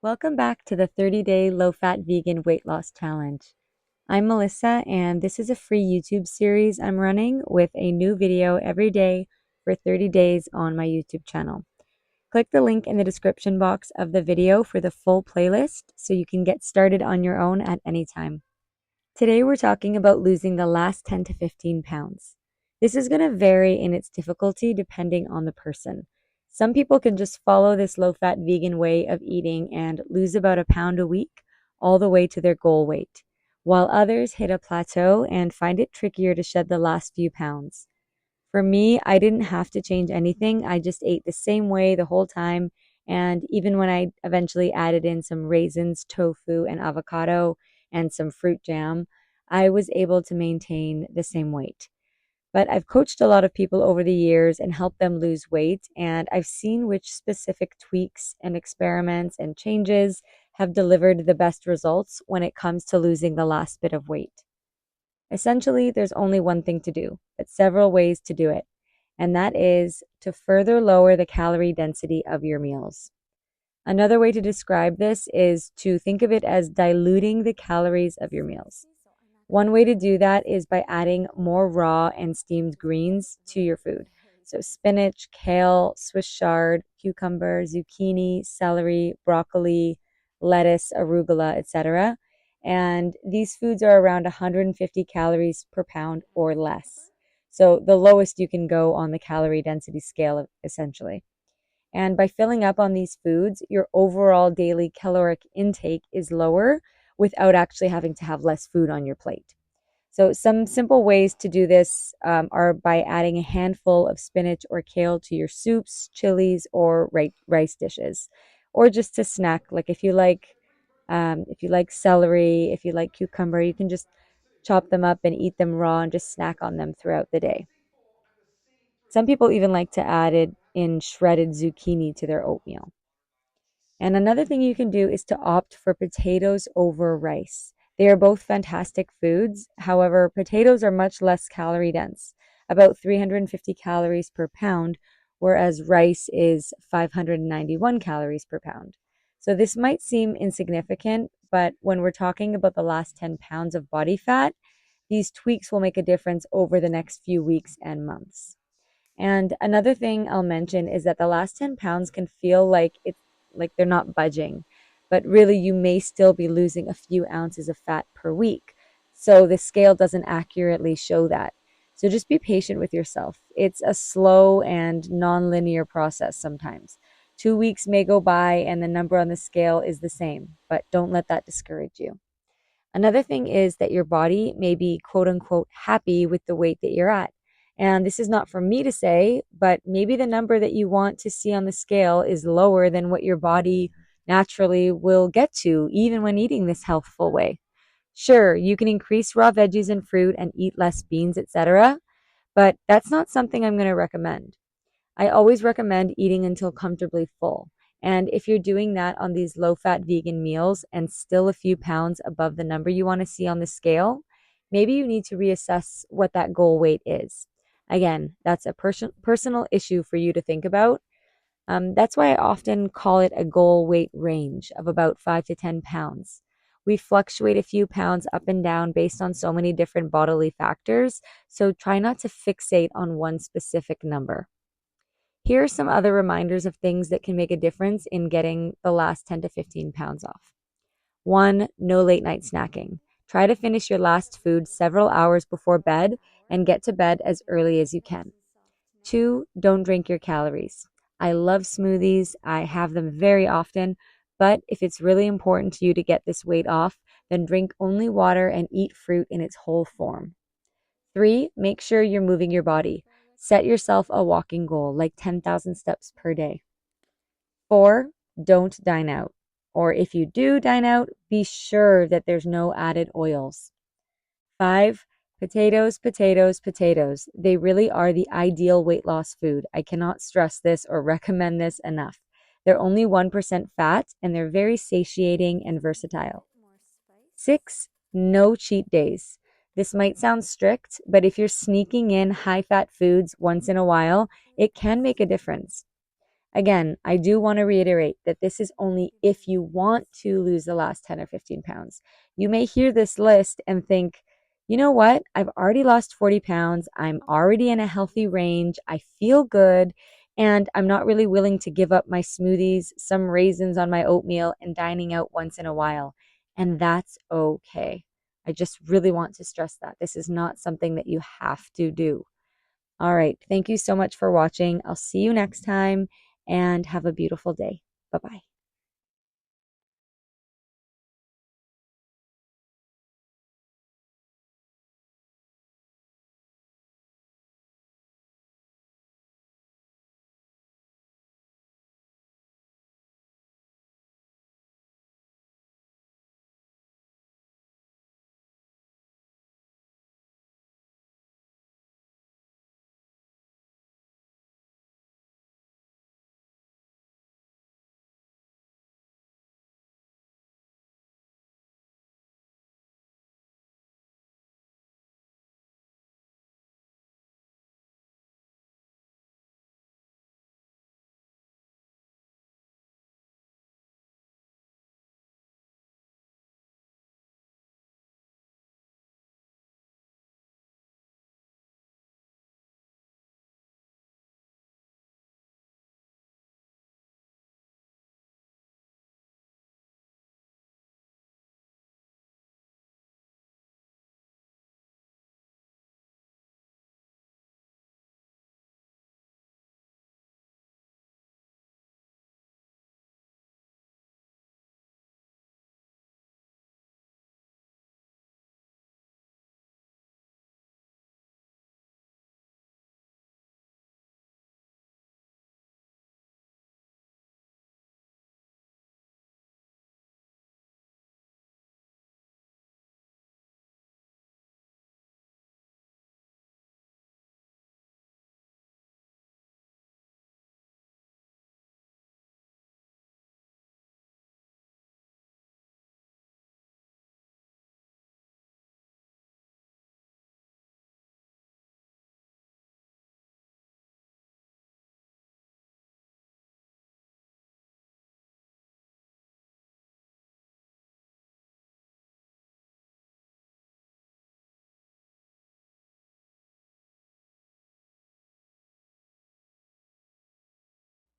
Welcome back to the 30-day low-fat vegan weight loss challenge. I'm Melissa, and this is a free YouTube series I'm running with a new video every day for 30 days on my YouTube channel. Click the link in the description box of the video for the full playlist so you can get started on your own at any time. Today we're talking about losing the last 10 to 15 pounds. This is going to vary in its difficulty depending on the person. Some people can just follow this low-fat vegan way of eating and lose about a pound a week all the way to their goal weight, while others hit a plateau and find it trickier to shed the last few pounds. For me, I didn't have to change anything. I just ate the same way the whole time, and even when I eventually added in some raisins, tofu, and avocado, and some fruit jam, I was able to maintain the same weight. But I've coached a lot of people over the years and helped them lose weight, and I've seen which specific tweaks and experiments and changes have delivered the best results when it comes to losing the last bit of weight. Essentially, there's only one thing to do, but several ways to do it, and that is to further lower the calorie density of your meals. Another way to describe this is to think of it as diluting the calories of your meals. One way to do that is by adding more raw and steamed greens to your food. So spinach, kale, Swiss chard, cucumber, zucchini, celery, broccoli, lettuce, arugula, etc. And these foods are around 150 calories per pound or less. So the lowest you can go on the calorie density scale, essentially. And by filling up on these foods, your overall daily caloric intake is lower without actually having to have less food on your plate. So some simple ways to do this are by adding a handful of spinach or kale to your soups, chilies, or rice dishes, or just to snack. Like if you like celery, if you like cucumber, you can just chop them up and eat them raw and just snack on them throughout the day. Some people even like to add it in shredded zucchini to their oatmeal. And another thing you can do is to opt for potatoes over rice. They are both fantastic foods. However, potatoes are much less calorie dense, about 350 calories per pound, whereas rice is 591 calories per pound. So this might seem insignificant, but when we're talking about the last 10 pounds of body fat, these tweaks will make a difference over the next few weeks and months. And another thing I'll mention is that the last 10 pounds can feel like they're not budging, but really you may still be losing a few ounces of fat per week. So the scale doesn't accurately show that. So just be patient with yourself. It's a slow and non-linear process sometimes. 2 weeks may go by and the number on the scale is the same, but don't let that discourage you. Another thing is that your body may be quote unquote happy with the weight that you're at. And this is not for me to say, but maybe the number that you want to see on the scale is lower than what your body naturally will get to, even when eating this healthful way. Sure, you can increase raw veggies and fruit and eat less beans, etc., but that's not something I'm going to recommend. I always recommend eating until comfortably full. And if you're doing that on these low-fat vegan meals and still a few pounds above the number you want to see on the scale, maybe you need to reassess what that goal weight is. Again, that's a personal issue for you to think about. That's why I often call it a goal weight range of about 5 to 10 pounds. We fluctuate a few pounds up and down based on so many different bodily factors, so try not to fixate on one specific number. Here are some other reminders of things that can make a difference in getting the last 10 to 15 pounds off. 1. No late night snacking. Try to finish your last food several hours before bed and get to bed as early as you can. 2. Don't drink your calories. I love smoothies. I have them very often, but if it's really important to you to get this weight off, then drink only water and eat fruit in its whole form. 3. Make sure you're moving your body. Set yourself a walking goal, like 10,000 steps per day. 4. Don't dine out. Or if you do dine out, be sure that there's no added oils. 5. Potatoes, potatoes, potatoes. They really are the ideal weight loss food. I cannot stress this or recommend this enough. They're only 1% fat and they're very satiating and versatile. 6. No cheat days. This might sound strict, but if you're sneaking in high-fat foods once in a while, it can make a difference. Again, I do want to reiterate that this is only if you want to lose the last 10 or 15 pounds. You may hear this list and think, you know what? I've already lost 40 pounds. I'm already in a healthy range. I feel good. And I'm not really willing to give up my smoothies, some raisins on my oatmeal, and dining out once in a while. And that's okay. I just really want to stress that this is not something that you have to do. All right. Thank you so much for watching. I'll see you next time and have a beautiful day. Bye bye.